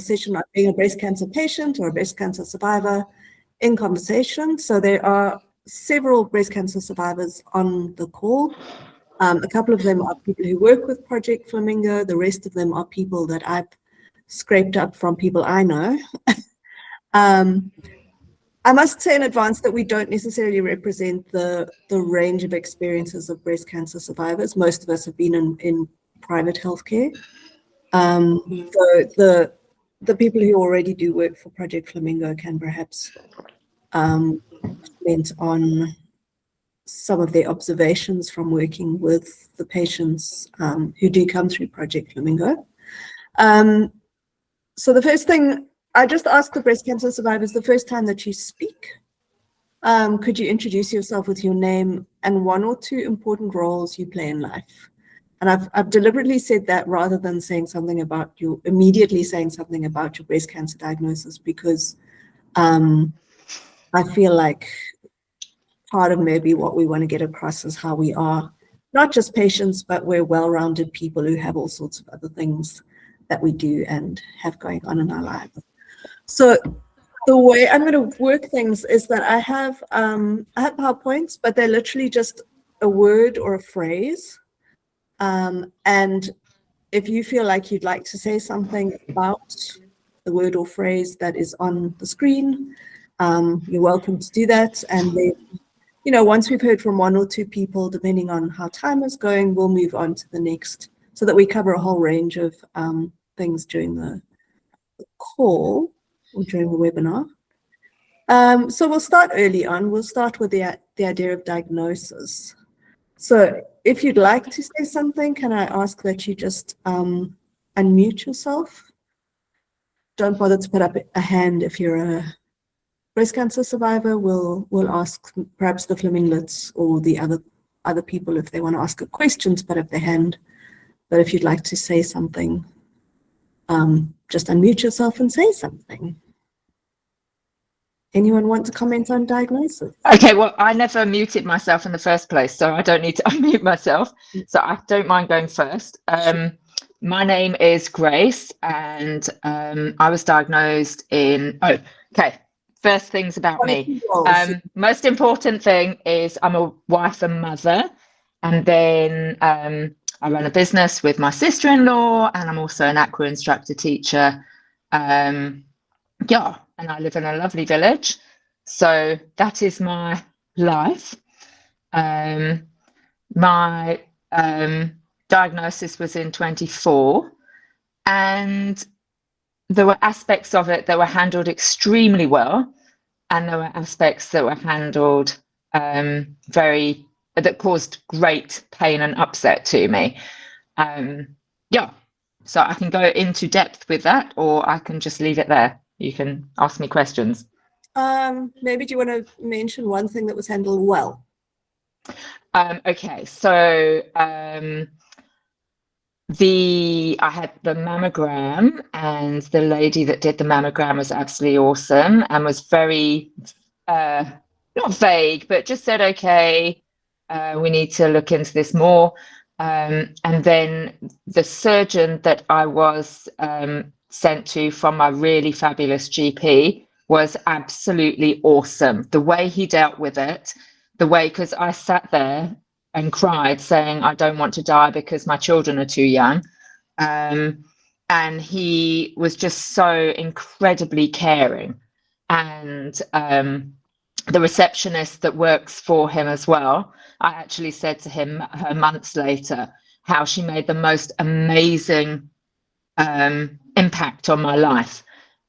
a session on being a breast cancer patient or a breast cancer survivor in conversation. So there are several breast cancer survivors on the call. A couple of them are people who work with Project Flamingo. The rest of them are people that I've scraped up from people I know. I must say in advance that we don't necessarily represent the range of experiences of breast cancer survivors. Most of us have been in private healthcare. So the people who already do work for Project Flamingo can perhaps comment on some of their observations from working with the patients who do come through Project Flamingo. So the first thing, I just ask the breast cancer survivors the first time that you speak, could you introduce yourself with your name and 1 or 2 important roles you play in life? And I've deliberately said that rather than saying something about you, immediately saying something about your breast cancer diagnosis, because I feel like part of maybe what we want to get across is how we are not just patients, but we're well-rounded people who have all sorts of other things that we do and have going on in our lives. So the way I'm going to work things is that I have PowerPoints, but they're literally just a word or a phrase. And if you feel like you'd like to say something about the word or phrase that is on the screen, you're welcome to do that. And then, you know, once we've heard from 1 or 2 people, depending on how time is going, we'll move on to the next, so that we cover a whole range of things during the call or during the webinar. So we'll start early on. We'll start with the idea of diagnosis. So if you'd like to say something, can I ask that you just unmute yourself? Don't bother to put up a hand if you're a breast cancer survivor. We'll ask perhaps the Flaminglets or the other people if they want to ask a question to put up their hand. But if you'd like to say something, just unmute yourself and say something. Anyone want to comment on diagnosis? Okay, well, I never muted myself in the first place, so I don't need to unmute myself. So I don't mind going first. Sure. My name is Grace, and I was diagnosed in, first things about me. Most important thing is I'm a wife and mother, and then I run a business with my sister-in-law, and I'm also an aqua instructor teacher. And I live in a lovely village. So that is my life. My diagnosis was in 24, and there were aspects of it that were handled extremely well, and there were aspects that were handled that caused great pain and upset to me. So I can go into depth with that, or I can just leave it there. You can ask me questions. Maybe do you want to mention one thing that was handled well? Okay, so I had the mammogram, and the lady that did the mammogram was absolutely awesome and was very not vague, but just said, okay, we need to look into this more. And then the surgeon that I was sent to from my really fabulous GP was absolutely awesome. The way he dealt with it, because I sat there and cried saying, I don't want to die because my children are too young. And he was just so incredibly caring. And the receptionist that works for him as well, I actually said to him her months later how she made the most amazing impact on my life,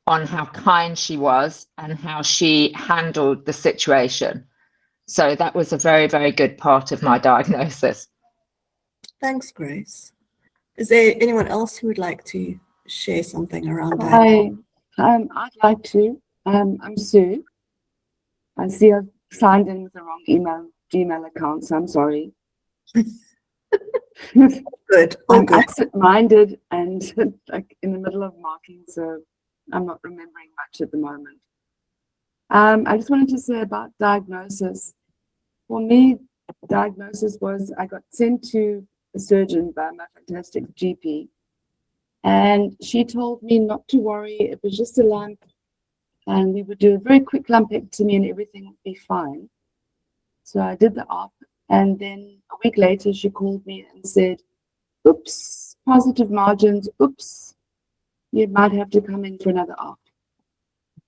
on how kind she was and how she handled the situation. So that was a very, very good part of my diagnosis. Thanks, Grace. Is there anyone else who would like to share something around that? I'd like to. I'm Sue. I see I've signed in with the wrong Gmail account, so I'm sorry. Good. I'm absent-minded and like in the middle of marking, so I'm not remembering much at the moment. I just wanted to say about diagnosis. For me, diagnosis was I got sent to a surgeon by my fantastic GP, And she told me not to worry, it was just a lump, and we would do a very quick lumpectomy and everything would be fine. So I did the op, and then a week later she called me and said, oops, positive margins, oops, you might have to come in for another op.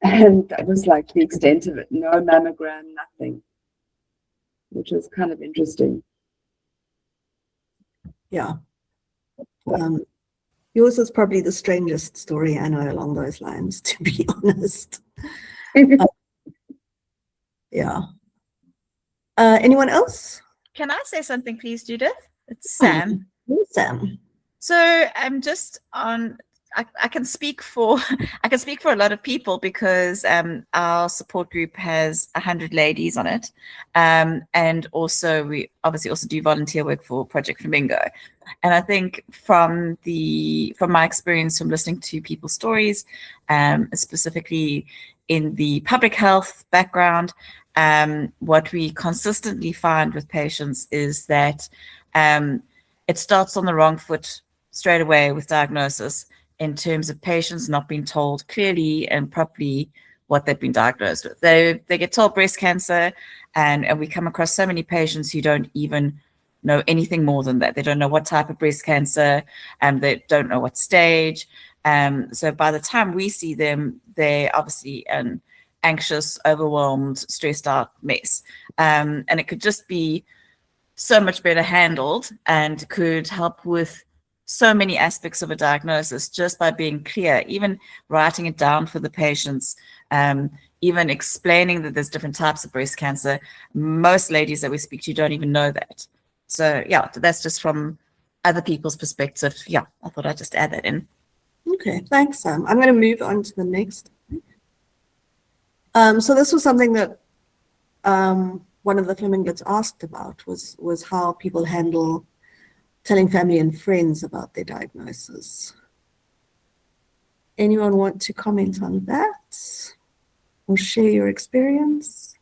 And that was like the extent of it. No mammogram, nothing, which was kind of interesting. Yeah. Yours is probably the strangest story I know along those lines, to be honest. Yeah. Anyone else? Can I say something, please, Judith? It's Sam. Sam. So I'm just on. I can speak for a lot of people because our support group has 100 ladies on it, and also we obviously also do volunteer work for Project Flamingo. And I think from my experience from listening to people's stories, specifically in the public health background, what we consistently find with patients is that it starts on the wrong foot straight away with diagnosis, in terms of patients not being told clearly and properly what they've been diagnosed with. They get told breast cancer, and we come across so many patients who don't even know anything more than that. They don't know what type of breast cancer, and they don't know what stage. So by the time we see them, they're obviously an anxious, overwhelmed, stressed out mess. And it could just be so much better handled and could help with so many aspects of a diagnosis just by being clear, even writing it down for the patients, even explaining that there's different types of breast cancer. Most ladies that we speak to don't even know that. So yeah, that's just from other people's perspective. Yeah, I thought I'd just add that in. Okay, thanks, Sam. I'm going to move on to the next. So this was something that one of the Flaminglets asked about was how people handle telling family and friends about their diagnosis. Anyone want to comment on that or share your experience?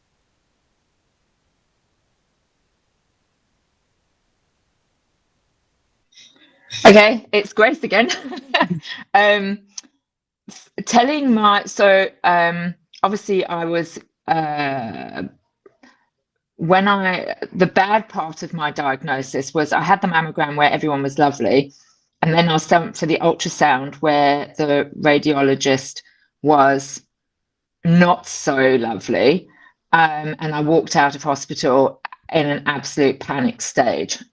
Okay, it's Grace again. Telling obviously I was the bad part of my diagnosis was I had the mammogram where everyone was lovely, and then I was sent for the ultrasound where the radiologist was not so lovely, and I walked out of hospital in an absolute panic stage.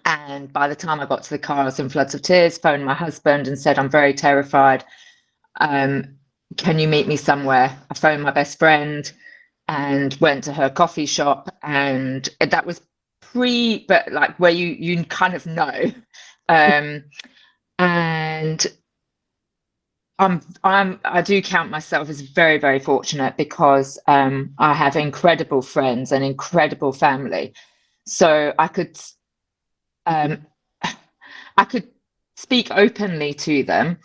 And by the time I got to the car, I was in floods of tears, phoned my husband and said, I'm very terrified. Can you meet me somewhere? I phoned my best friend and went to her coffee shop, and that was but like where you kind of know. And I do count myself as very, very fortunate because I have incredible friends and incredible family. So I could speak openly to them.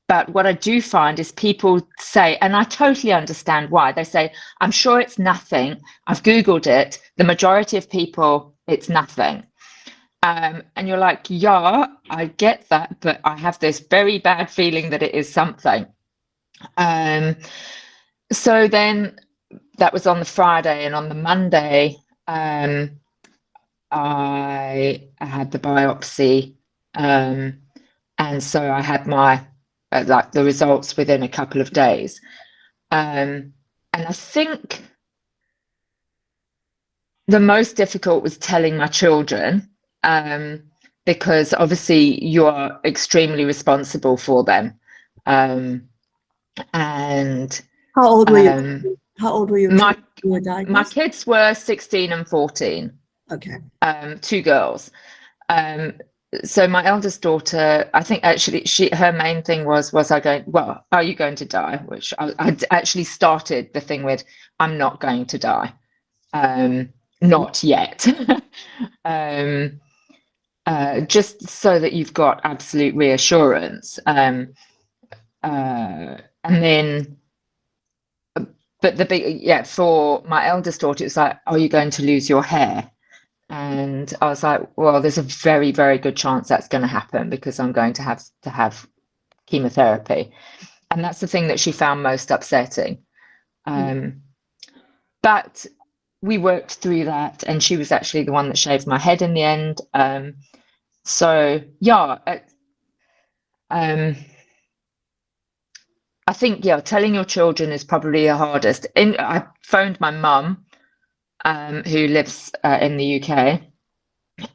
But what I do find is people say, and I totally understand why, they say, I'm sure it's nothing. I've Googled it. The majority of people, it's nothing. And you're like, yeah, I get that, but I have this very bad feeling that it is something. So then that was on the Friday, and on the Monday, I had the biopsy. And so I had my the results within a couple of days. And I think the most difficult was telling my children, because obviously you are extremely responsible for them. And how old were you? How old were you? My kids were 16 and 14. Okay. 2 girls. So my eldest daughter, I think actually her main thing was are you going to die? Which I actually started the thing with, I'm not going to die. Not yet. Just so that you've got absolute reassurance. And then, but for my eldest daughter, it's like, are you going to lose your hair? And I was like, well, there's a very, very good chance that's going to happen because I'm going to have chemotherapy. And that's the thing that she found most upsetting. But we worked through that, and she was actually the one that shaved my head in the end. So yeah, I think, yeah, telling your children is probably the hardest. I phoned my mum, who lives in the UK,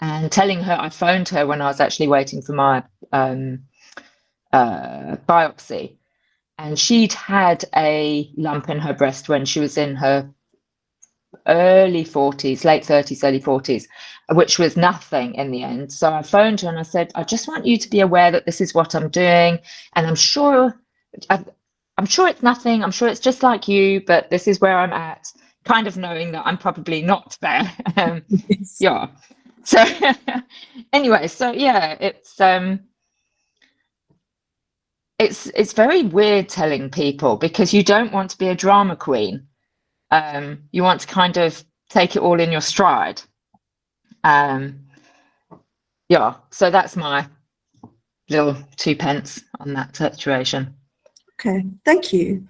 and telling her, I phoned her when I was actually waiting for my biopsy, and she'd had a lump in her breast when she was in her early 40s, late 30s, early 40s, which was nothing in the end. So I phoned her and I said, I just want you to be aware that this is what I'm doing, and I'm sure it's nothing. I'm sure it's just like you, but this is where I'm at, kind of knowing that I'm probably not there. Yeah. So anyway, so yeah, it's very weird telling people because you don't want to be a drama queen. You want to kind of take it all in your stride. Yeah, so that's my little 2 pence on that situation. Okay, thank you.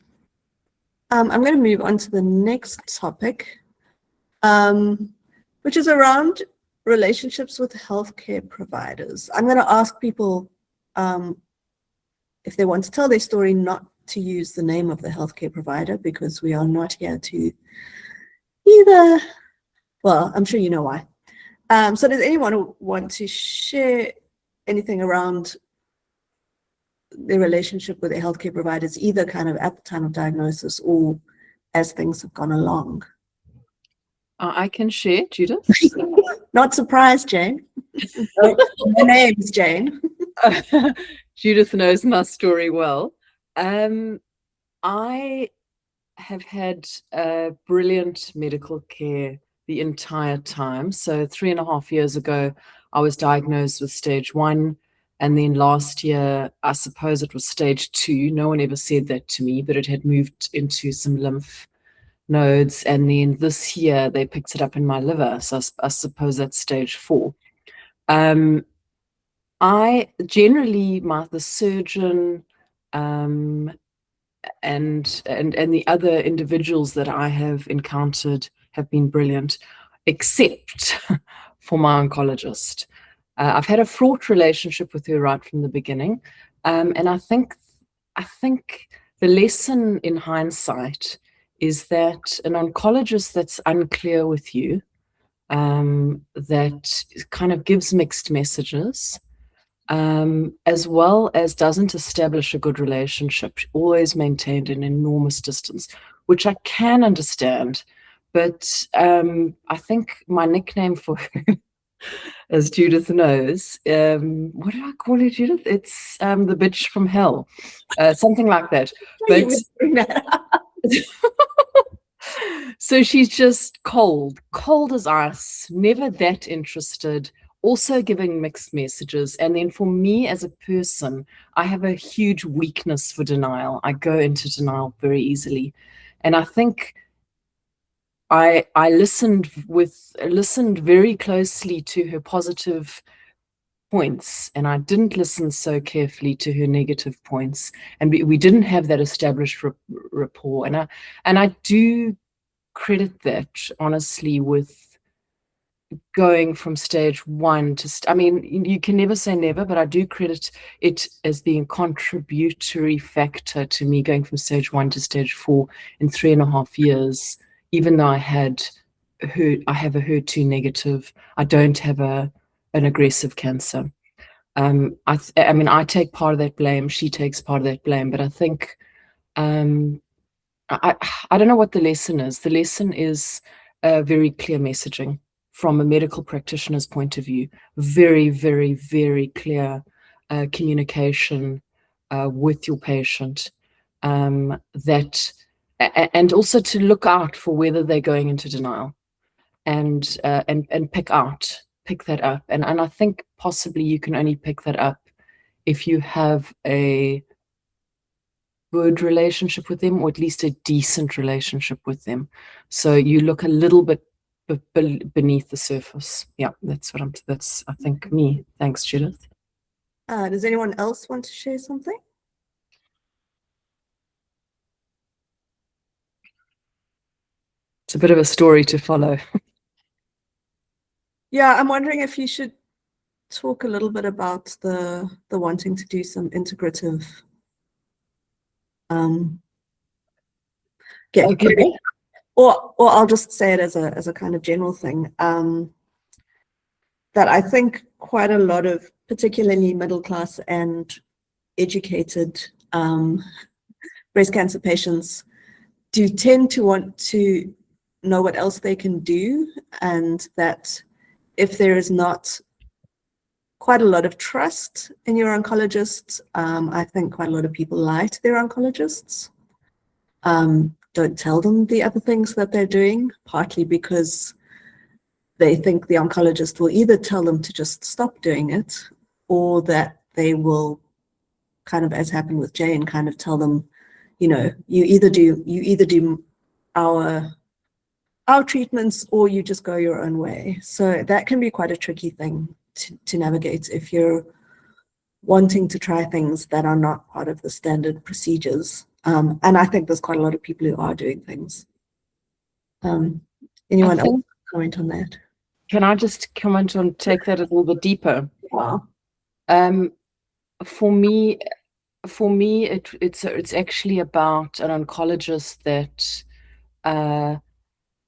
I'm going to move on to the next topic, which is around relationships with healthcare providers. I'm going to ask people if they want to tell their story, not to use the name of the healthcare provider, because we are not here to either, well, I'm sure you know why. So does anyone want to share anything around their relationship with their healthcare providers, either kind of at the time of diagnosis or as things have gone along? I can share, Judith. Not surprised, Jane. My name's Jane. Judith knows my story well. I have had brilliant medical care the entire time. So 3.5 years ago, I was diagnosed with stage 1. And then last year, I suppose it was stage 2. No one ever said that to me, but it had moved into some lymph nodes. And then this year, they picked it up in my liver. So I suppose that's stage 4. I generally, the surgeon and the other individuals that I have encountered have been brilliant, except for my oncologist. I've had a fraught relationship with her right from the beginning, and I think the lesson in hindsight is that an oncologist that's unclear with you, that kind of gives mixed messages, as well as doesn't establish a good relationship, always maintained an enormous distance, which I can understand. But I think my nickname for her, as Judith knows, what did I call her, Judith? It's the bitch from hell, something like that. But so she's just cold as ice, never that interested, also giving mixed messages. And then for me as a person, I have a huge weakness for denial. I go into denial very easily. And I think I listened very closely to her positive points, and I didn't listen so carefully to her negative points. And we didn't have that established rapport. And I do credit that, honestly, with going from stage 1 to, I mean, you can never say never, but I do credit it as being a contributory factor to me going from stage 1 to stage 4 in 3.5 years, even though I have a HER2 negative. I don't have an aggressive cancer. I mean, I take part of that blame. She takes part of that blame, but I think, I don't know what the lesson is. The lesson is very clear messaging from a medical practitioner's point of view. Very, very, very clear communication with your patient. That, and also to look out for whether they're going into denial, and pick that up. And I think possibly you can only pick that up if you have a good relationship with them, or at least a decent relationship with them. So you look a little bit beneath the surface. Yeah, that's I think me. Thanks, Judith. Does anyone else want to share something? It's a bit of a story to follow. Yeah, I'm wondering if you should talk a little bit about the wanting to do some integrative. Okay. Or I'll just say it as a kind of general thing. That I think quite a lot of, particularly middle class and educated breast cancer patients, do tend to want to know what else they can do, and that if there is not quite a lot of trust in your oncologist, I think quite a lot of people lie to their oncologists. Don't tell them the other things that they're doing, partly because they think the oncologist will either tell them to just stop doing it, or that they will kind of, as happened with Jane, kind of tell them, you know, you either do our treatments or you just go your own way. So that can be quite a tricky thing to navigate if you're wanting to try things that are not part of the standard procedures. And I think there's quite a lot of people who are doing things. Anyone else comment on that? Can I just comment on, take that a little bit deeper? Wow. For me, it's actually about an oncologist that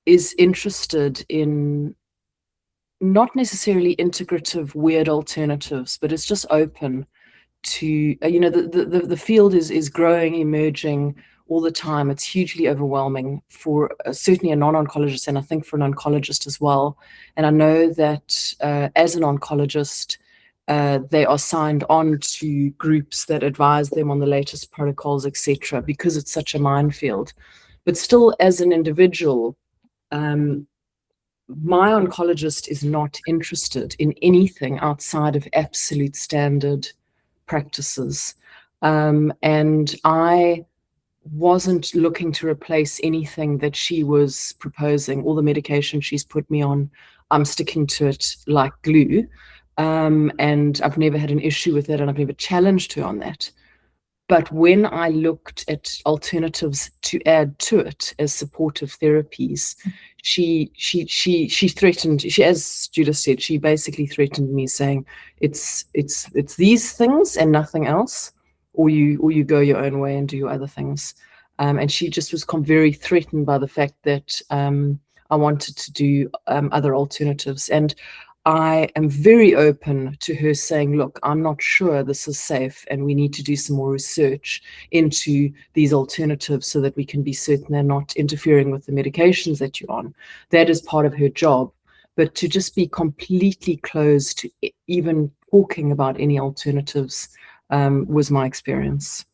is interested in not necessarily integrative, weird alternatives, but it's just open to, you know, the field is growing, emerging all the time. It's hugely overwhelming for certainly a non-oncologist, and I think for an oncologist as well. And I know that as an oncologist, they are signed on to groups that advise them on the latest protocols, etc., because it's such a minefield. But still, as an individual, my oncologist is not interested in anything outside of absolute standard practices. And I wasn't looking to replace anything that she was proposing. All the medication she's put me on, I'm sticking to it like glue. And I've never had an issue with it, and I've never challenged her on that. But when I looked at alternatives to add to it as supportive therapies, she threatened, as Judith said, she basically threatened me, saying it's these things and nothing else, or you go your own way and do your other things. And she just was very threatened by the fact that I wanted to do other alternatives. And I am very open to her saying, look, I'm not sure this is safe, and we need to do some more research into these alternatives so that we can be certain they're not interfering with the medications that you're on. That is part of her job. But to just be completely closed to even talking about any alternatives was my experience.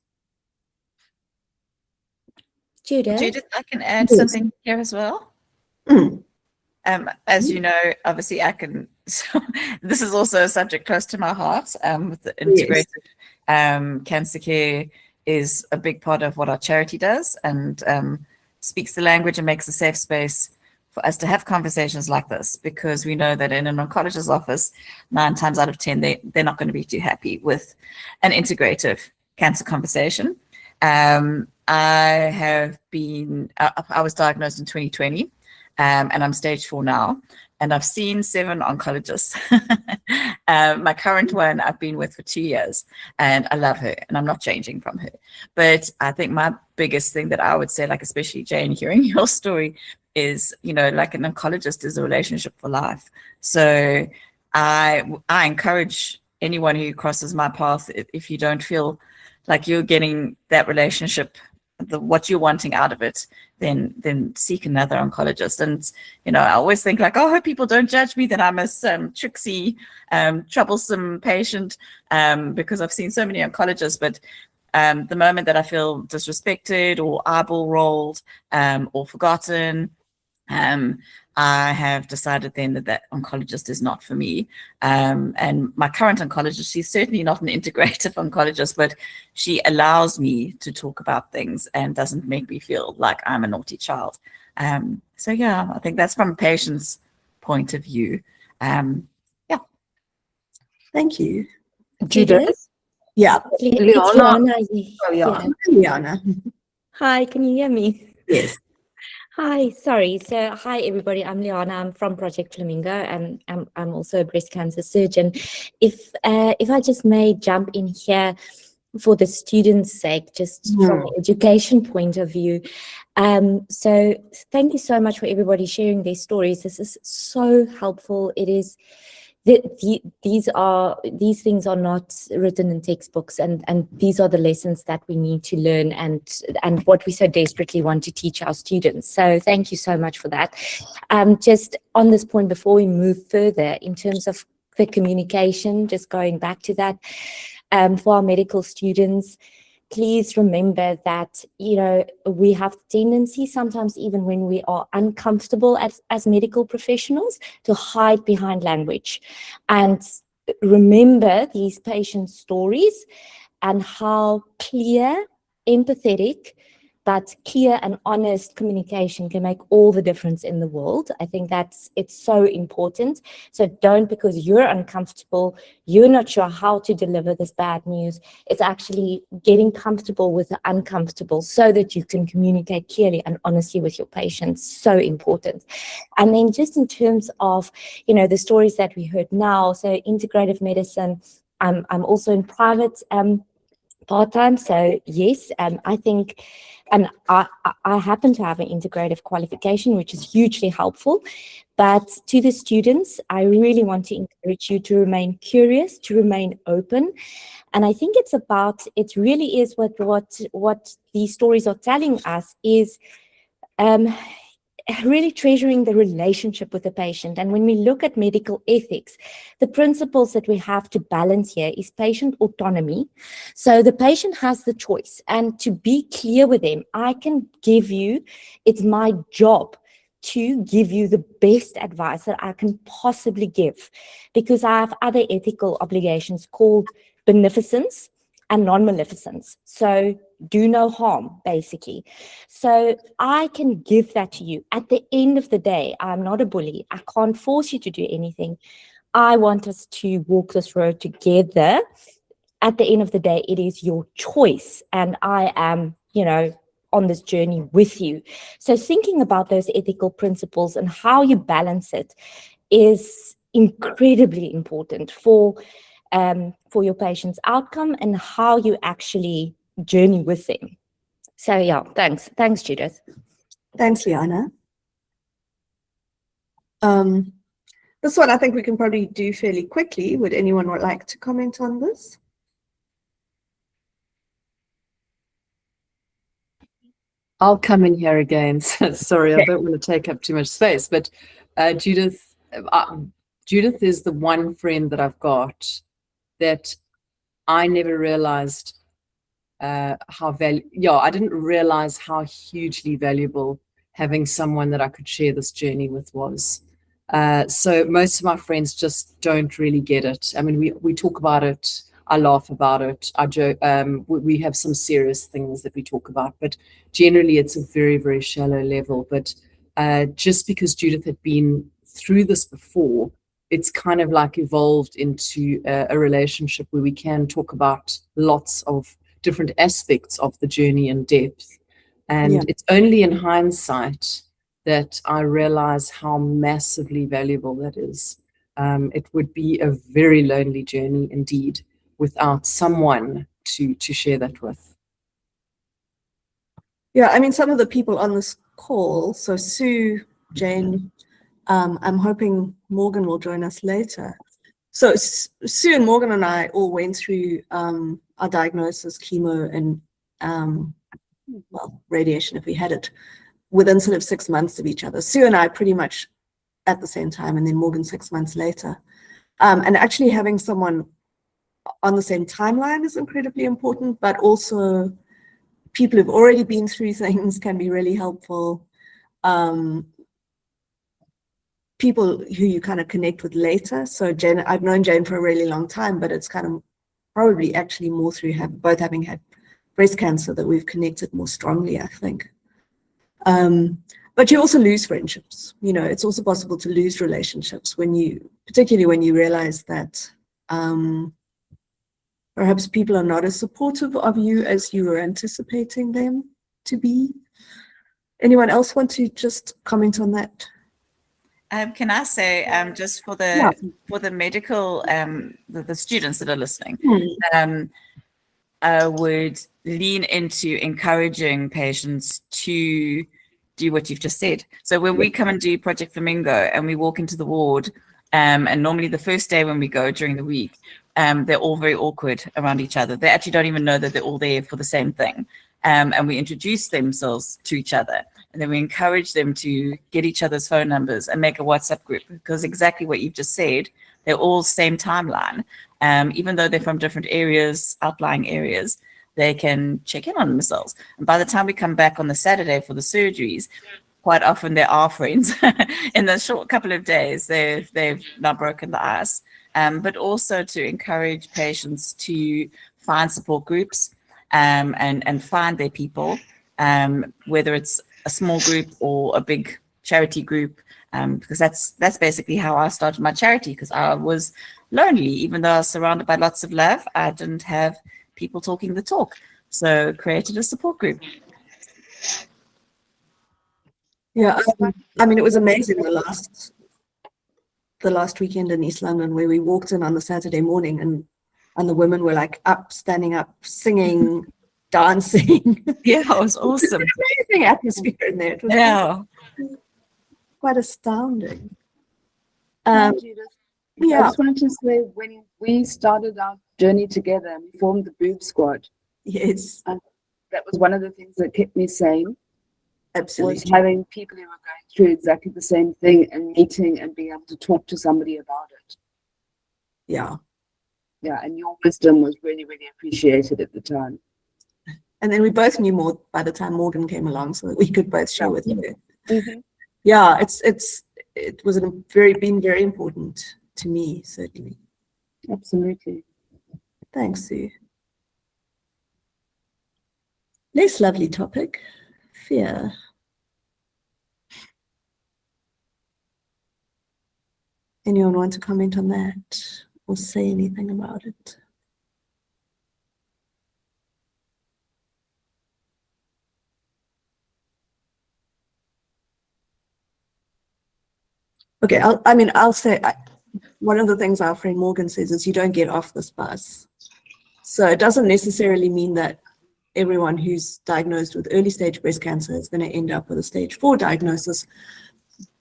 Judith, I can add something here as well. As you know, obviously I can, so this is also a subject close to my heart. With the integrative cancer care is a big part of what our charity does, and speaks the language and makes a safe space for us to have conversations like this, because we know that in an oncologist's office, 9 times out of 10, they're not going to be too happy with an integrative cancer conversation. I was diagnosed in 2020. And I'm stage 4 now, and I've seen 7 oncologists. My current one I've been with for 2 years, and I love her, and I'm not changing from her. But I think my biggest thing that I would say, like especially Jane, hearing your story, is, you know, like an oncologist is a relationship for life. So I encourage anyone who crosses my path, if you don't feel like you're getting that relationship, what you're wanting out of it, then seek another oncologist. And, you know, I always think like, oh, I hope people don't judge me that I'm a tricksy, troublesome patient, because I've seen so many oncologists. But the moment that I feel disrespected or eyeball rolled or forgotten, I have decided then that oncologist is not for me. And my current oncologist, she's certainly not an integrative oncologist, but she allows me to talk about things and doesn't make me feel like I'm a naughty child. So yeah, I think that's from a patient's point of view. Thank you. Judith? Yeah. It's Liana. Liana. Oh, yeah. Liana. Hi, can you hear me? Yes. Hi, sorry. So, hi everybody. I'm Liana. I'm from Project Flamingo, and I'm also a breast cancer surgeon. If I just may jump in here for the students' sake, just from an education point of view. So, thank you so much for everybody sharing their stories. This is so helpful. It is. These things are not written in textbooks, and these are the lessons that we need to learn, and what we so desperately want to teach our students. So thank you so much for that. Just on this point, before we move further, in terms of the communication, just going back to that, for our medical students, please remember that, you know, we have tendency sometimes, even when we are uncomfortable as medical professionals, to hide behind language. And remember these patient stories and how clear, empathetic, but clear and honest communication can make all the difference in the world. I think it's so important. So don't, because you're uncomfortable, you're not sure how to deliver this bad news. It's actually getting comfortable with the uncomfortable so that you can communicate clearly and honestly with your patients. So important. And then just in terms of, you know, the stories that we heard now, so integrative medicine, I'm also in private part-time. So yes, I think, and I happen to have an integrative qualification, which is hugely helpful. But to the students, I really want to encourage you to remain curious, to remain open. And I think it really is what these stories are telling us is really treasuring the relationship with the patient. And when we look at medical ethics, the principles that we have to balance here is patient autonomy. So the patient has the choice, and to be clear with them, I can give you, it's my job to give you the best advice that I can possibly give, because I have other ethical obligations called beneficence and non-maleficence. So do no harm, basically. So I can give that to you. At the end of the day, I'm not a bully. I can't force you to do anything. I want us to walk this road together. At the end of the day, it is your choice. And I am, you know, on this journey with you. So thinking about those ethical principles and how you balance it is incredibly important for your patient's outcome and how you actually journey with them. So yeah, thanks Judith. Thanks, Liana. This one I think we can probably do fairly quickly. Would anyone like to comment on this? I'll come in here again. Sorry, I don't want to take up too much space, but Judith is the one friend that I've got that I never realized I didn't realize how hugely valuable having someone that I could share this journey with was. So most of my friends just don't really get it. I mean, we talk about it, I laugh about it, I joke, we have some serious things that we talk about, but generally it's a very, very shallow level. But just because Judith had been through this before, it's kind of like evolved into a relationship where we can talk about lots of different aspects of the journey in depth. And it's only in hindsight that I realize how massively valuable that is. It would be a very lonely journey indeed without someone to share that with. Yeah, I mean, some of the people on this call, so Sue, Jane, I'm hoping Morgan will join us later. So Sue and Morgan and I all went through our diagnosis, chemo, and well, radiation if we had it, within sort of 6 months of each other. Sue and I pretty much at the same time, and then Morgan 6 months later. And actually having someone on the same timeline is incredibly important, but also people who've already been through things can be really helpful. people who you kind of connect with later. So Jane, I've known Jane for a really long time, but it's kind of probably actually more through both having had breast cancer that we've connected more strongly, I think. But you also lose friendships. You know, it's also possible to lose relationships particularly when you realize that perhaps people are not as supportive of you as you were anticipating them to be. Anyone else want to just comment on that? Can I say, just for the medical, the students that are listening, I would lean into encouraging patients to do what you've just said. So when we come and do Project Flamingo and we walk into the ward, and normally the first day when we go during the week, they're all very awkward around each other. They actually don't even know that they're all there for the same thing. And we introduce themselves to each other. And then we encourage them to get each other's phone numbers and make a WhatsApp group, because exactly what you've just said, they're all same timeline. Even though they're from different areas, outlying areas, they can check in on themselves. And by the time we come back on the Saturday for the surgeries, quite often there are friends. In the short couple of days, they've now broken the ice. But also to encourage patients to find support groups and find their people, whether it's a small group or a big charity group, because that's basically how I started my charity, because I was lonely. Even though I was surrounded by lots of love, I didn't have people talking the talk. So created a support group. Yeah, I mean, it was amazing the last weekend in East London, where we walked in on the Saturday morning and the women were like standing up, singing, dancing. Yeah, it was awesome. Amazing atmosphere in there. It was quite astounding. Judith, Yeah. I just wanted to say, when we started our journey together, we formed the Boob Squad. Yes, And that was one of the things that kept me sane, absolutely. was having people who were going through exactly the same thing and meeting and being able to talk to somebody about it. Yeah. Yeah, and your wisdom was really, really appreciated at the time. And then we both knew more by the time Morgan came along, so that we could both share with her. Mm-hmm. Yeah, it was been very important to me, certainly. Absolutely. Thanks, Sue. Next lovely topic, fear. Anyone want to comment on that or say anything about it? Okay, I'll say, one of the things our friend Morgan says is you don't get off this bus. So it doesn't necessarily mean that everyone who's diagnosed with early stage breast cancer is going to end up with a stage 4 diagnosis,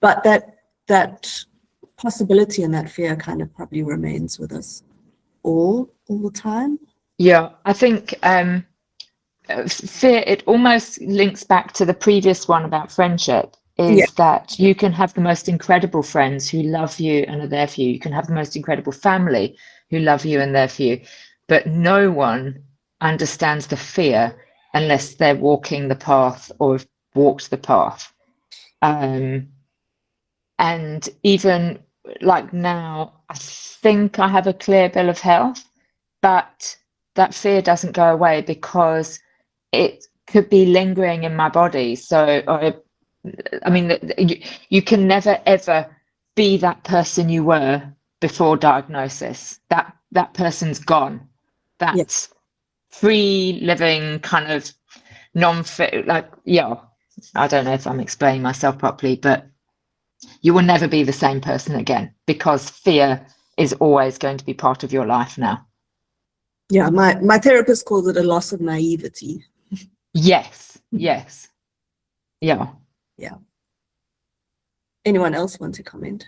but that possibility and that fear kind of probably remains with us all the time. Yeah, I think fear, it almost links back to the previous one about friendship, is that you can have the most incredible friends who love you and are there for you. You can have the most incredible family who love you and there for you, but no one understands the fear unless they're walking the path or have walked the path. And even like now, I think I have a clear bill of health, but that fear doesn't go away because it could be lingering in my body. So, I mean, you can never ever be that person you were before diagnosis. That person's gone. That's free living, kind of non-fit. Like, yeah, I don't know if I'm explaining myself properly, but you will never be the same person again because fear is always going to be part of your life now. Yeah, my therapist calls it a loss of naivety. Yes. Yeah. Anyone else want to comment?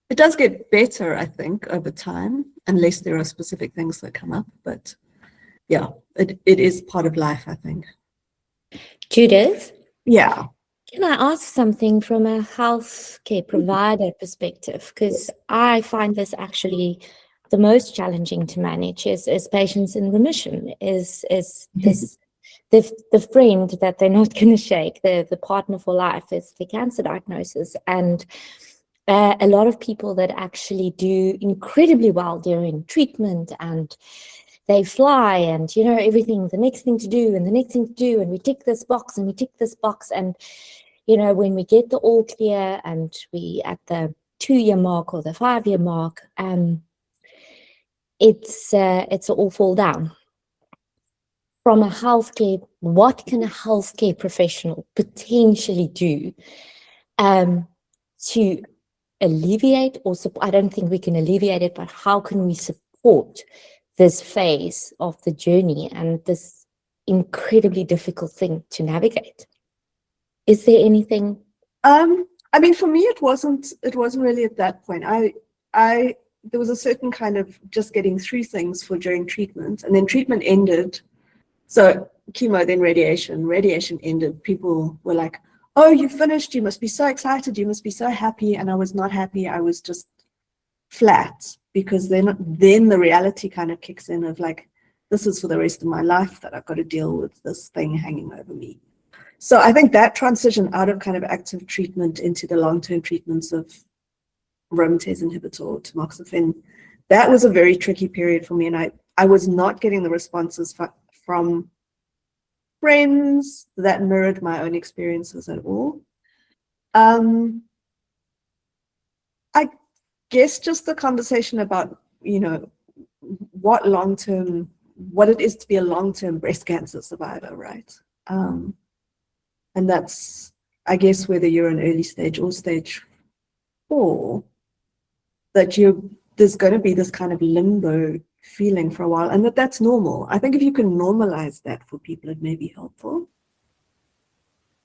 It does get better, I think, over time, unless there are specific things that come up. But yeah, it is part of life, I think. Judith? Yeah. Can I ask something from a healthcare provider perspective? Because I find this actually the most challenging to manage is patients in remission, is this the friend that they're not going to shake, the partner for life, is the cancer diagnosis. And a lot of people that actually do incredibly well during treatment, and they fly and, you know, everything, the next thing to do and the next thing to do, and we tick this box and we tick this box. And, you know, when we get the all clear and we at the 2-year mark or the 5-year mark, it's all fall down. From a healthcare, what can a healthcare professional potentially do to alleviate or support? I don't think we can alleviate it, but how can we support this phase of the journey and this incredibly difficult thing to navigate? Is there anything? I mean, for me, it wasn't really at that point. There was a certain kind of just getting through things for during treatment, and then treatment ended. So chemo, then radiation. Radiation ended. People were like, "Oh, you finished. You must be so excited. You must be so happy." And I was not happy. I was just flat, because then the reality kind of kicks in of like, this is for the rest of my life that I've got to deal with this thing hanging over me. So I think that transition out of kind of active treatment into the long-term treatments of aromatase inhibitor or tamoxifen, that was a very tricky period for me. And I was not getting the responses from friends that mirrored my own experiences at all. I guess just the conversation about, you know, what it is to be a long-term breast cancer survivor, right? And that's, I guess, whether you're an early stage or stage 4, that there's going to be this kind of limbo feeling for a while, and that's normal. I think if you can normalize that for people, it may be helpful.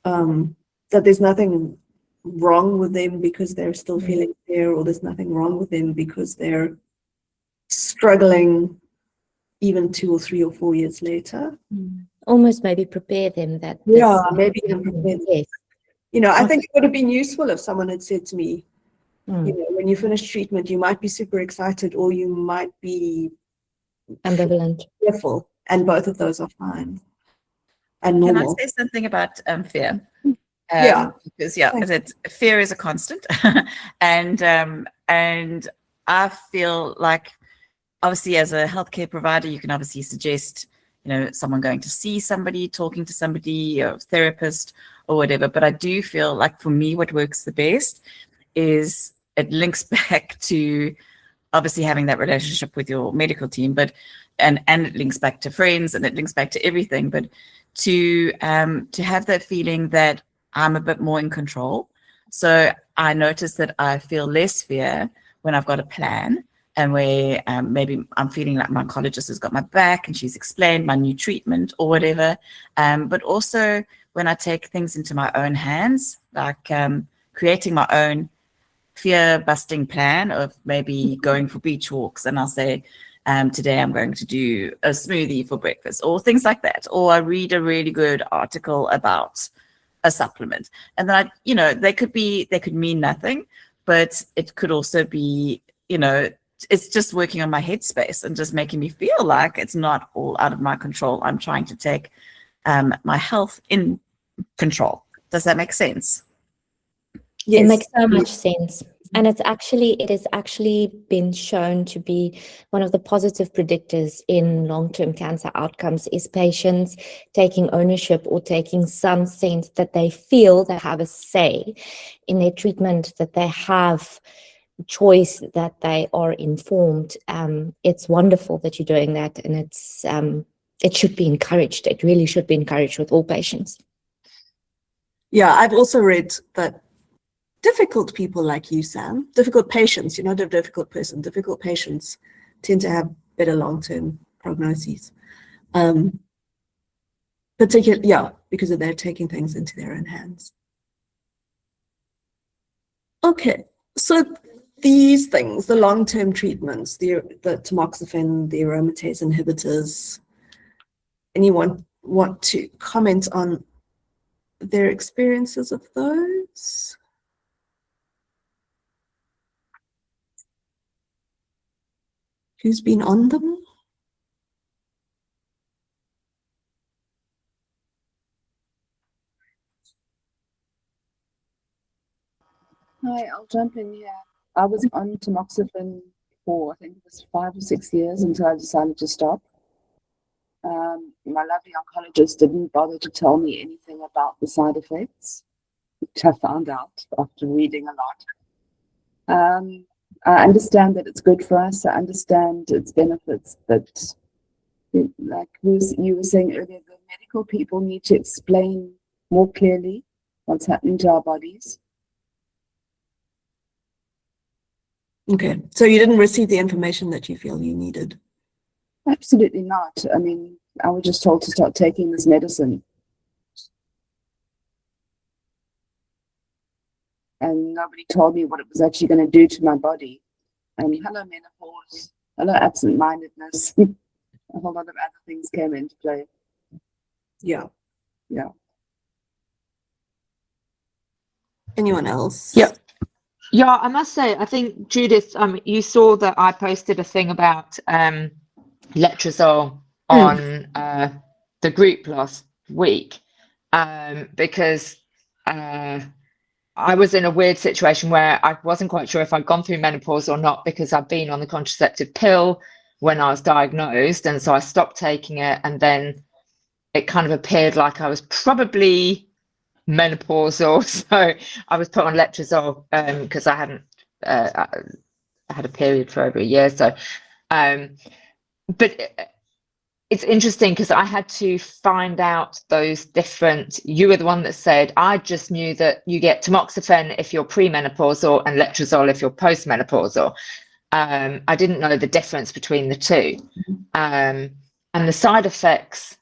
That there's nothing wrong with them because they're still feeling there, or there's nothing wrong with them because they're struggling even 2 or 3 or 4 years later. Almost maybe prepare them that. Maybe even prepare them. Yes. You know, I think it would have been useful if someone had said to me, Mm. you know, when you finish treatment, you might be super excited or you might be Ambivalent. fearful, and both of those are fine and Can I normal. say something about fear? Yeah. Because Thanks. that fear is a constant, and I feel like, obviously, as a healthcare provider, you can obviously suggest, you know, someone going to see somebody, talking to somebody, or therapist or whatever. But I do feel like, for me, what works the best is it links back to obviously having that relationship with your medical team, but and it links back to friends, and it links back to everything. But to have that feeling that I'm a bit more in control. So I notice that I feel less fear when I've got a plan, and where maybe I'm feeling like my oncologist has got my back and she's explained my new treatment or whatever. But also when I take things into my own hands, like creating my own fear-busting plan of maybe going for beach walks, and I'll say, today I'm going to do a smoothie for breakfast, or things like that. Or I read a really good article about a supplement, and then they could mean nothing, but it could also be, it's just working on my headspace and just making me feel like it's not all out of my control. I'm trying to take my health in control. Does that make sense? Yes. It makes so much sense. And it has actually been shown to be one of the positive predictors in long-term cancer outcomes is patients taking ownership or taking some sense that they feel they have a say in their treatment, that they have choice, that they are informed. It's wonderful that you're doing that, and it should be encouraged. It really should be encouraged with all patients. Yeah, I've also read that difficult people like you, Sam, difficult patients, you're not a difficult person, difficult patients tend to have better long-term prognoses. Particularly, because they're taking things into their own hands. Okay, so these things, the long-term treatments, the tamoxifen, the aromatase inhibitors, anyone want to comment on their experiences of those? Who's been on them? Hi, I'll jump in here. I was on tamoxifen for, I think it was 5 or 6 years until I decided to stop. My lovely oncologist didn't bother to tell me anything about the side effects, which I found out after reading a lot. I understand that it's good for us. I understand its benefits, but like you were saying earlier, the medical people need to explain more clearly what's happening to our bodies. Okay, so you didn't receive the information that you feel you needed? Absolutely not. I mean, I was just told to start taking this medicine. And nobody told me what it was actually going to do to my body. And hello menopause, hello absent-mindedness. A whole lot of other things came into play. Yeah. Yeah. Anyone else? Yep. Yeah, I must say, I think, Judith, you saw that I posted a thing about letrozole on the group last week because I was in a weird situation where I wasn't quite sure if I'd gone through menopause or not because I'd been on the contraceptive pill when I was diagnosed, and so I stopped taking it, and then it kind of appeared like I was probably menopausal, so I was put on letrozole because I hadn't I had a period for over a year. So but it's interesting because I had to find out those different. You were the one that said, I just knew that you get tamoxifen if you're premenopausal and letrozole if you're postmenopausal. I didn't know the difference between the two, and the side effects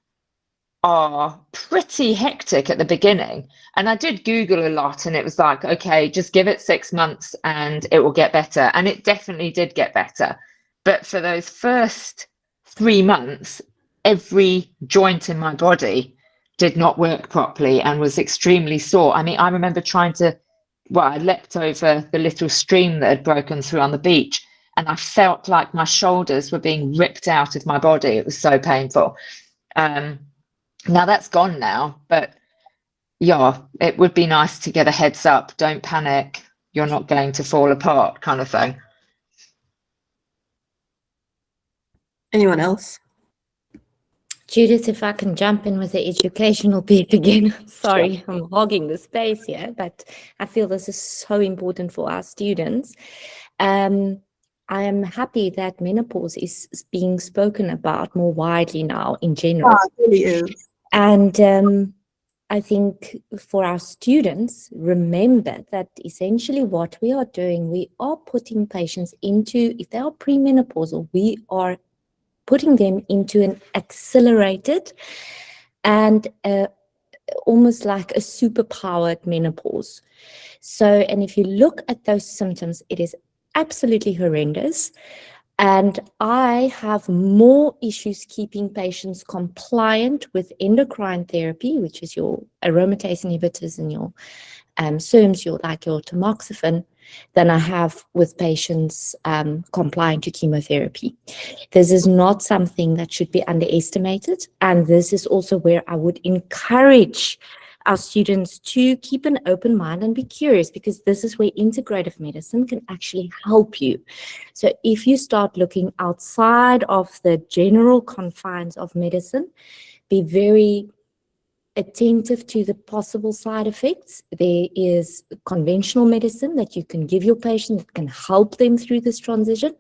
are pretty hectic at the beginning. And I did Google a lot, and it was like, okay, just give it 6 months and it will get better. And it definitely did get better. But for those first 3 months, every joint in my body did not work properly and was extremely sore. I mean, I remember I leapt over the little stream that had broken through on the beach, and I felt like my shoulders were being ripped out of my body. It was so painful. Now that's gone now, but yeah, it would be nice to get a heads up. Don't panic. You're not going to fall apart, kind of thing. Anyone else? Judith, if I can jump in with the educational bit again. Sorry, I'm hogging the space here, but I feel this is so important for our students. I am happy that menopause is being spoken about more widely now in general. Oh, it really is. And I think for our students, remember that essentially what we are doing, we are putting patients into, if they are premenopausal, we are putting them into an accelerated and almost like a superpowered menopause. So, and if you look at those symptoms, it is absolutely horrendous. And I have more issues keeping patients compliant with endocrine therapy, which is your aromatase inhibitors and your SERMs, your tamoxifen, than I have with patients complying to chemotherapy. This is not something that should be underestimated. And this is also where I would encourage our students to keep an open mind and be curious, because this is where integrative medicine can actually help you. So if you start looking outside of the general confines of medicine, be very attentive to the possible side effects. There is conventional medicine that you can give your patient that can help them through this transition,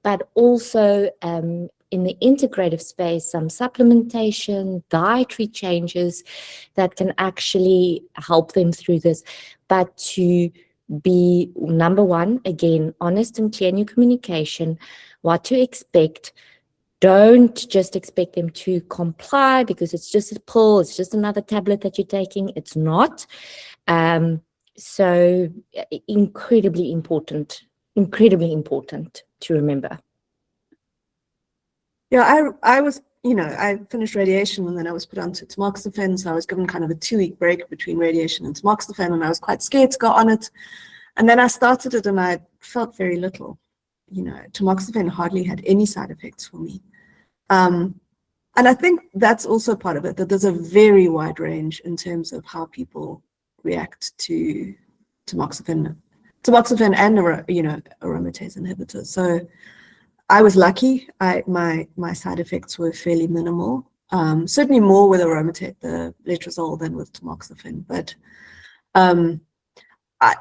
but also in the integrative space, some supplementation, dietary changes that can actually help them through this. But to be, number one, again, honest and clear in your communication, what to expect. Don't just expect them to comply because it's just a pill, it's just another tablet that you're taking. It's not. So incredibly important to remember. Yeah, I was, I finished radiation and then I was put onto tamoxifen. So I was given kind of a 2-week break between radiation and tamoxifen, and I was quite scared to go on it. And then I started it and I felt very little. Tamoxifen hardly had any side effects for me. And I think that's also part of it, that there's a very wide range in terms of how people react to tamoxifen. tamoxifen and aromatase inhibitors. So I was lucky. My side effects were fairly minimal. Certainly more with aromatase, the letrozole, than with tamoxifen. But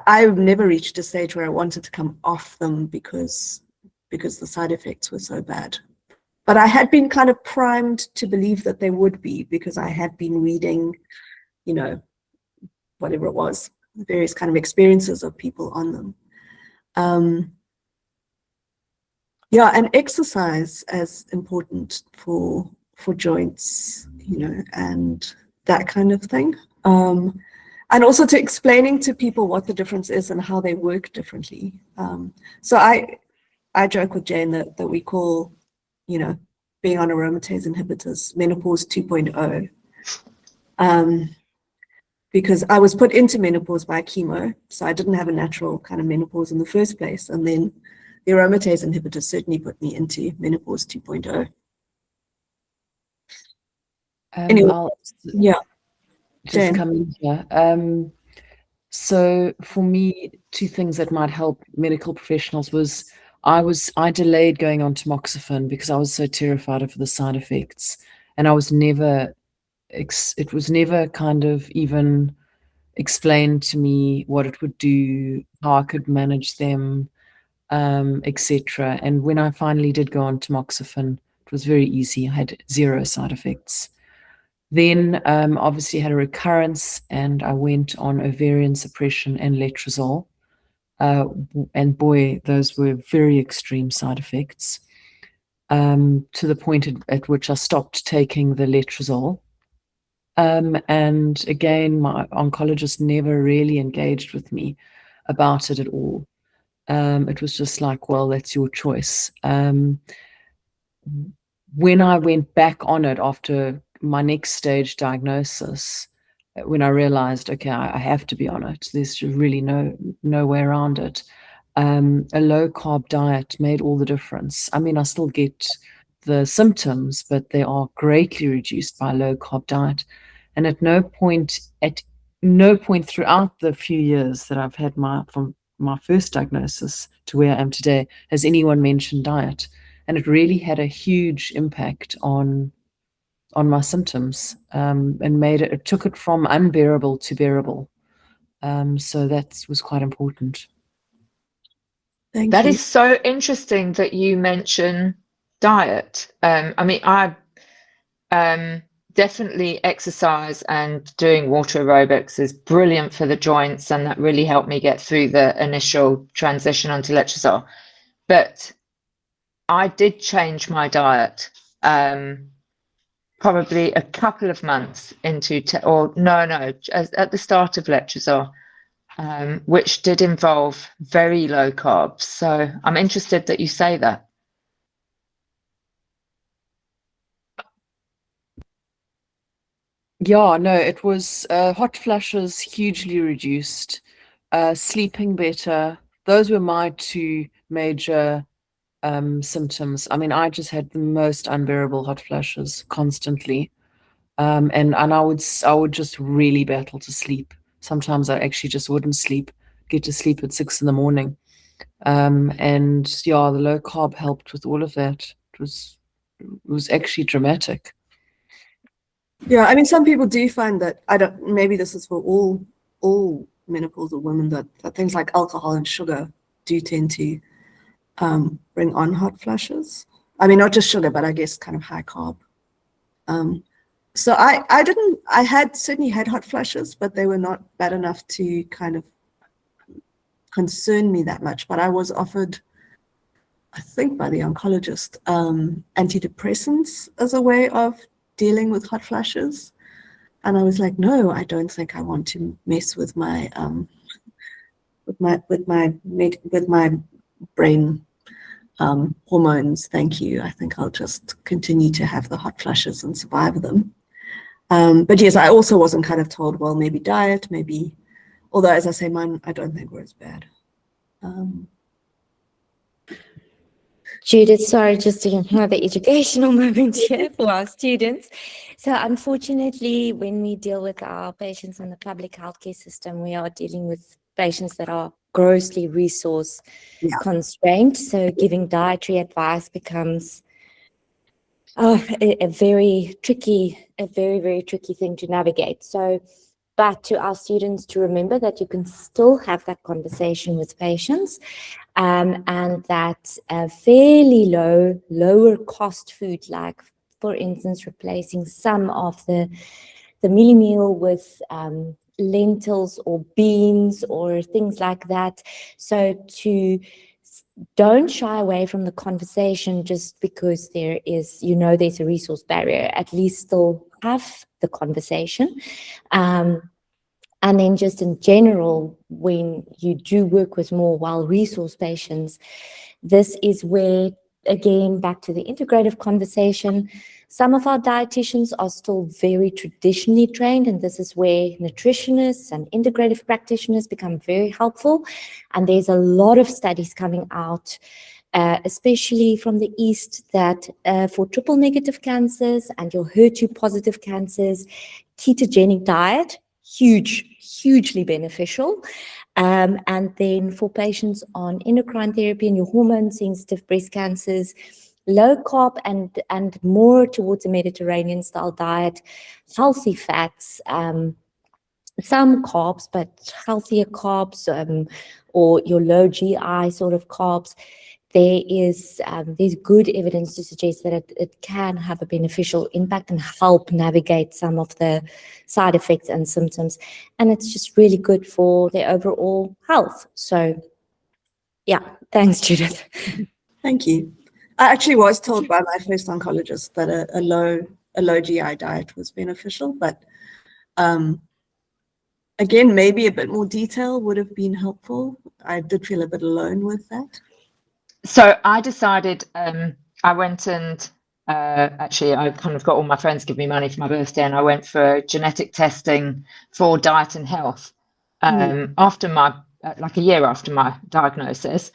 I've never reached a stage where I wanted to come off them because the side effects were so bad. But I had been kind of primed to believe that they would be, because I had been reading, whatever it was, various kind of experiences of people on them. And exercise as important for joints, and that kind of thing. And also to explaining to people what the difference is and how they work differently. So I joke with Jane that we call, being on aromatase inhibitors menopause 2.0. Because I was put into menopause by chemo, so I didn't have a natural kind of menopause in the first place. And then the aromatase inhibitors certainly put me into menopause 2.0. Anyway, Just Jane. come in here. So for me, two things that might help medical professionals was I delayed going on tamoxifen because I was so terrified of the side effects, and I was never it was never kind of even explained to me what it would do, how I could manage them, etc. And when I finally did go on tamoxifen, it was very easy. I had 0 side effects. Then obviously had a recurrence, and I went on ovarian suppression and letrozole. And boy, those were very extreme side effects, to the point at which I stopped taking the letrozole. And again, my oncologist never really engaged with me about it at all. It was just like, well, that's your choice. When I went back on it after my next stage diagnosis, when I realized, okay, I have to be on it, there's really no way around it. A low carb diet made all the difference. I mean, I still get the symptoms, but they are greatly reduced by a low carb diet. And at no point throughout the few years that I've had from my first diagnosis to where I am today has anyone mentioned diet. And it really had a huge impact on my symptoms, and it took it from unbearable to bearable. So that was quite important. Thank That you. is so interesting that you mention diet. I mean, I definitely exercise, and doing water aerobics is brilliant for the joints, and that really helped me get through the initial transition onto letrozole. But I did change my diet probably a couple of months into, at the start of letrozole, which did involve very low carbs. So I'm interested that you say that. Yeah, no, it was hot flushes hugely reduced, sleeping better. Those were my two major symptoms. I mean, I just had the most unbearable hot flushes constantly, and I would just really battle to sleep. Sometimes I actually just wouldn't get to sleep at 6 a.m. And yeah, the low carb helped with all of that. It was actually dramatic. Yeah, I mean, some people do find that, maybe this is for all menopausal women, that things like alcohol and sugar do tend to bring on hot flushes. I mean, not just sugar, but I guess kind of high carb. So I had certainly had hot flushes, but they were not bad enough to kind of concern me that much. But I was offered, I think by the oncologist, antidepressants as a way of dealing with hot flushes. And I was like, no, I don't think I want to mess with my brain hormones. Thank you. I think I'll just continue to have the hot flushes and survive them. But yes, I also wasn't kind of told, well, maybe diet, maybe, although as I say, mine, I don't think were as bad. Judith, sorry, just another educational moment here for our students. So unfortunately, when we deal with our patients in the public healthcare system, we are dealing with patients that are grossly resource constrained. So giving dietary advice becomes a very, very tricky thing to navigate. So, but to our students to remember that you can still have that conversation with patients, and that fairly lower cost food, like for instance, replacing some of the mealie meal with lentils or beans or things like that. So don't shy away from the conversation just because there's a resource barrier. At least still have the conversation. And then just in general, when you do work with more well-resourced patients, this is where, again, back to the integrative conversation, some of our dietitians are still very traditionally trained, and this is where nutritionists and integrative practitioners become very helpful. And there's a lot of studies coming out, especially from the East, that for triple negative cancers and your HER2 positive cancers, ketogenic diet, hugely beneficial. And then for patients on endocrine therapy and your hormone-sensitive breast cancers, low carb and more towards a Mediterranean style diet, healthy fats, some carbs, but healthier carbs, or your low GI sort of carbs. There's good evidence to suggest that it can have a beneficial impact and help navigate some of the side effects and symptoms. And it's just really good for their overall health. So yeah, thanks, Judith. Thank you. I actually was told by my first oncologist that a low GI diet was beneficial, but again, maybe a bit more detail would have been helpful. I did feel a bit alone with that. So I decided, I went and actually I kind of got all my friends give me money for my birthday, and I went for genetic testing for diet and health after like a year after my diagnosis,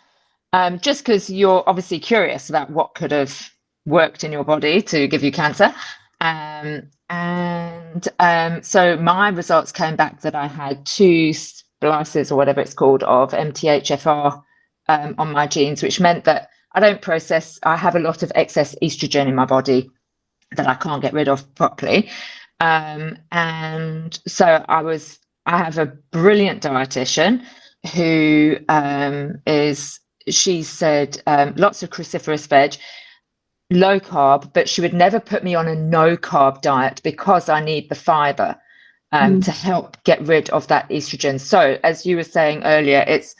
just because you're obviously curious about what could have worked in your body to give you cancer. So my results came back that I had 2 splices or whatever it's called of MTHFR on my genes, which meant that I have a lot of excess estrogen in my body that I can't get rid of properly. And so I have a brilliant dietitian who she said lots of cruciferous veg, low carb, but she would never put me on a no carb diet because I need the fiber to help get rid of that estrogen. So as you were saying earlier, it's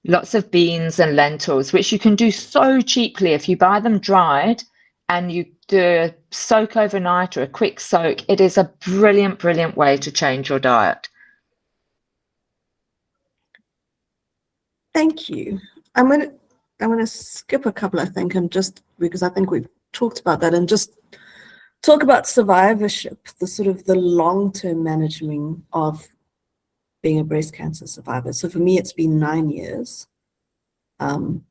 lots of beans and lentils, which you can do so cheaply if you buy them dried and you do a soak overnight or a quick soak. It is a brilliant way to change your diet. Thank you. I'm gonna skip a couple, I think, and just because I think we've talked about that, and just talk about survivorship, the sort of the long-term management of being a breast cancer survivor. So for me, it's been 9 years. Anyone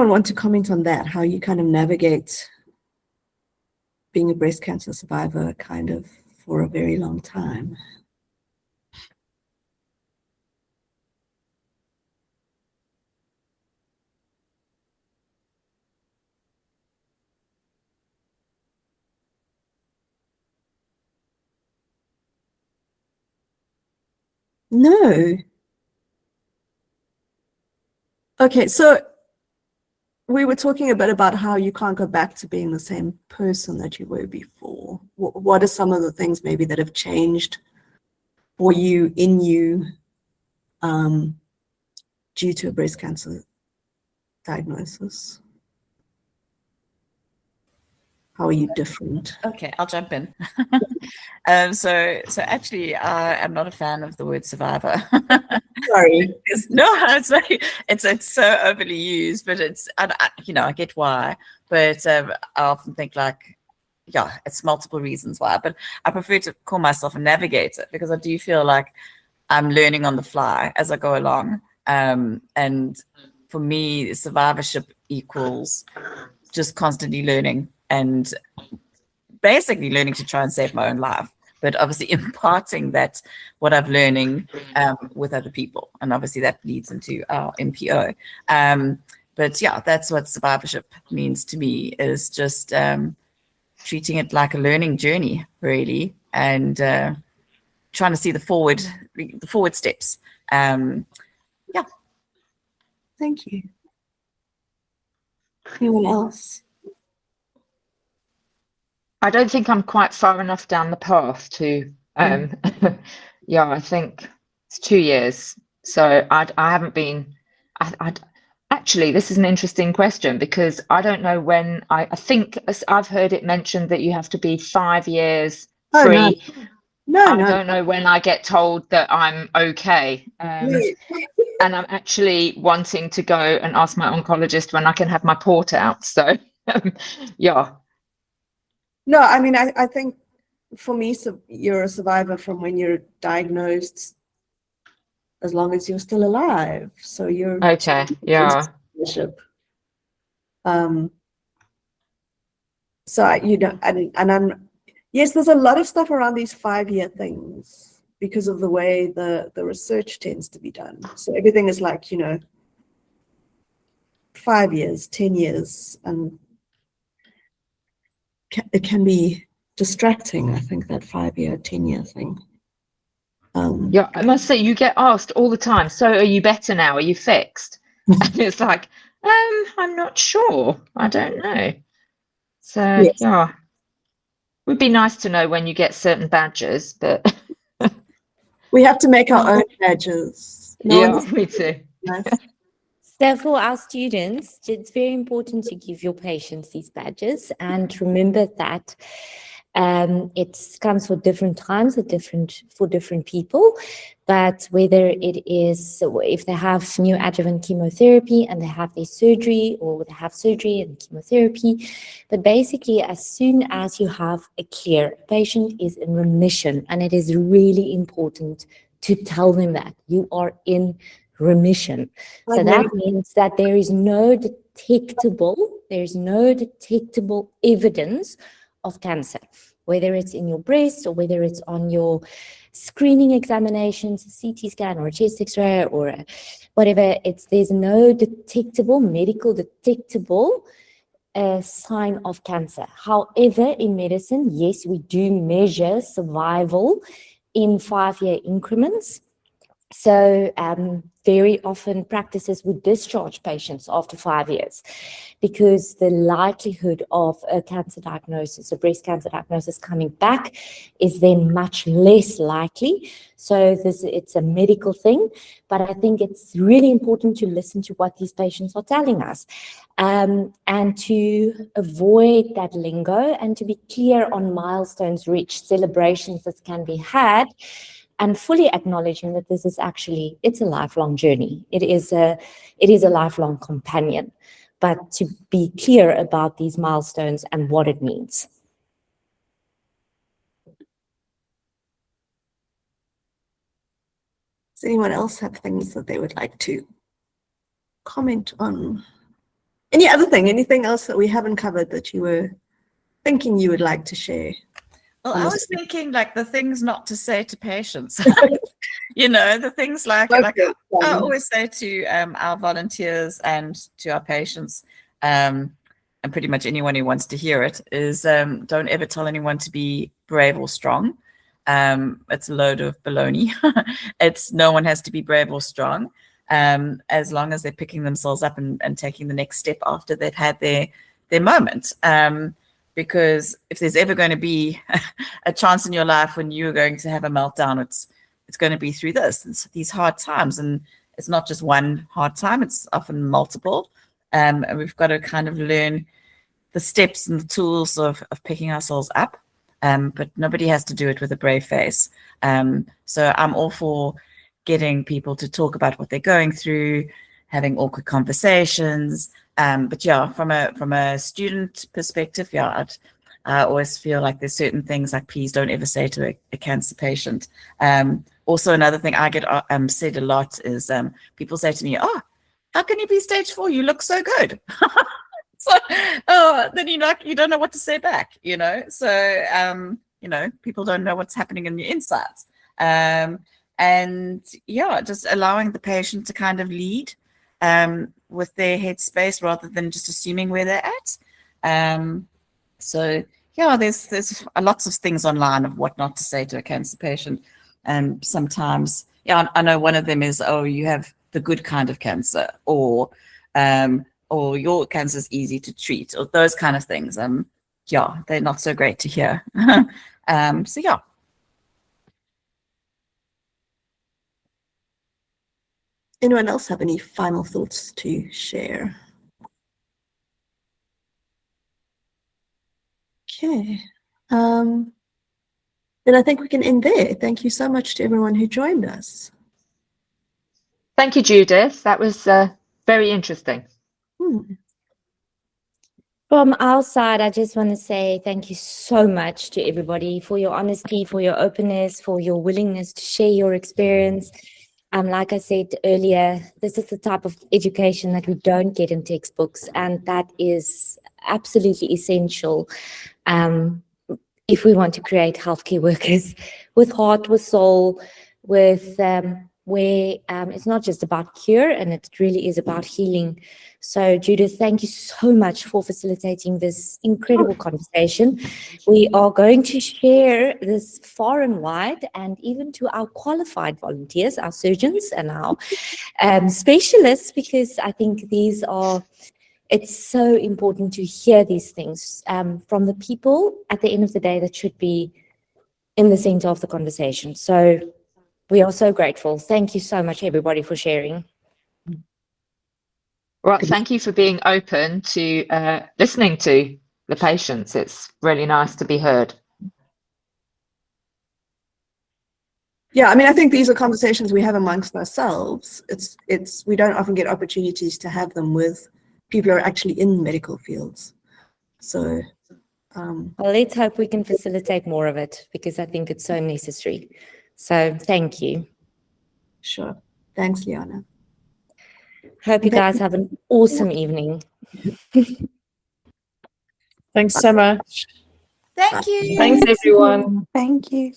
want to comment on that? How you kind of navigate being a breast cancer survivor kind of for a very long time? No. Okay, so we were talking a bit about how you can't go back to being the same person that you were before. What are some of the things maybe that have changed for you due to a breast cancer diagnosis? How are you different? Okay, I'll jump in. So actually, I'm not a fan of the word survivor. Sorry. It's so overly used, but I get why. But I often think it's multiple reasons why. But I prefer to call myself a navigator because I do feel like I'm learning on the fly as I go along. And for me, survivorship equals just constantly learning and basically learning to try and save my own life, but obviously imparting that, what I'm learning with other people. And obviously that leads into our NPO. But yeah, that's what survivorship means to me, is just treating it like a learning journey, really, and trying to see the forward steps. Yeah. Thank you. Anyone else? I don't think I'm quite far enough down the path to, yeah, I think it's 2 years. So I haven't been, actually, this is an interesting question, because I don't know when, I think I've heard it mentioned that you have to be 5 years free. No, I don't know when I get told that I'm okay. And I'm actually wanting to go and ask my oncologist when I can have my port out. So, yeah. No, I mean, I think for me, so you're a survivor from when you're diagnosed, as long as you're still alive. So you're okay. Yeah. So yes, there's a lot of stuff around these 5-year things because of the way the research tends to be done. So everything is like, 5 years, 10 years, and it can be distracting, I think, that 5-year, 10-year thing. Yeah, I must say, you get asked all the time, so are you better now? Are you fixed? And it's like, I'm not sure. I don't know. So, Yes. yeah. Would be nice to know when you get certain badges, but we have to make our own badges. Me too. So for our students, it's very important to give your patients these badges, and remember that it comes for different times, for different people. But whether it is, if they have neoadjuvant chemotherapy and they have their surgery, or they have surgery and chemotherapy, but basically as soon as you have a clear patient is in remission, and it is really important to tell them that you are in remission. So that means that there is no detectable evidence of cancer, whether it's in your breast or whether it's on your screening examinations, a CT scan or a chest X-ray or whatever. There's no medical detectable sign of cancer. However, in medicine, yes, we do measure survival in 5-year increments. So very often practices would discharge patients after 5 years, because the likelihood of a cancer diagnosis, a breast cancer diagnosis coming back, is then much less likely. So it's a medical thing, but I think it's really important to listen to what these patients are telling us, and to avoid that lingo, and to be clear on milestones reached, celebrations that can be had, and fully acknowledging that this is actually, it's a lifelong journey. It is a lifelong companion, but to be clear about these milestones and what it means. Does anyone else have things that they would like to comment on? Anything else that we haven't covered that you were thinking you would like to share? Well, I was thinking like the things not to say to patients, the things like I always say to our volunteers and to our patients, and pretty much anyone who wants to hear it, is don't ever tell anyone to be brave or strong. It's a load of baloney. No one has to be brave or strong, as long as they're picking themselves up and taking the next step after they've had their moment. Because if there's ever going to be a chance in your life when you're going to have a meltdown, it's going to be through these hard times. And it's not just one hard time, it's often multiple. And we've got to kind of learn the steps and the tools of picking ourselves up. But nobody has to do it with a brave face. So I'm all for getting people to talk about what they're going through, having awkward conversations. But yeah, from a student perspective, yeah, I always feel like there's certain things like, please don't ever say to a cancer patient. Also, another thing I get said a lot is people say to me, "Oh, how can you be stage 4? You look so good." So, then you don't know what to say back, you know. So, people don't know what's happening in your insides. And yeah, just allowing the patient to kind of lead with their headspace rather than just assuming where they're at. So yeah, there's lots of things online of what not to say to a cancer patient. And sometimes, yeah, I know one of them is, oh, you have the good kind of cancer, or your cancer is easy to treat, or those kind of things. Yeah, they're not so great to hear. So yeah. Anyone else have any final thoughts to share? Okay. Then I think we can end there. Thank you so much to everyone who joined us. Thank you, Judith. That was very interesting. From our side, I just want to say thank you so much to everybody for your honesty, for your openness, for your willingness to share your experience. Like I said earlier, this is the type of education that we don't get in textbooks, and that is absolutely essential if we want to create healthcare workers with heart, with soul, with where it's not just about cure, and it really is about healing. So Judith, thank you so much for facilitating this incredible conversation. We are going to share this far and wide, and even to our qualified volunteers, our surgeons and our specialists, because I think it's so important to hear these things from the people at the end of the day that should be in the center of the conversation. So we are so grateful. Thank you so much, everybody, for sharing. Well, thank you for being open to listening to the patients. It's really nice to be heard. Yeah, I mean, I think these are conversations we have amongst ourselves. We don't often get opportunities to have them with people who are actually in medical fields. So well, let's hope we can facilitate more of it, because I think it's so necessary. So thank you. Sure. Thanks, Liana. Hope you guys have an awesome evening. Thanks so much. Thank you. Thanks, everyone. Thank you.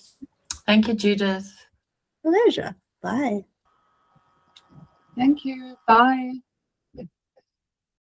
Thank you, Judith. Pleasure. Bye. Thank you. Bye.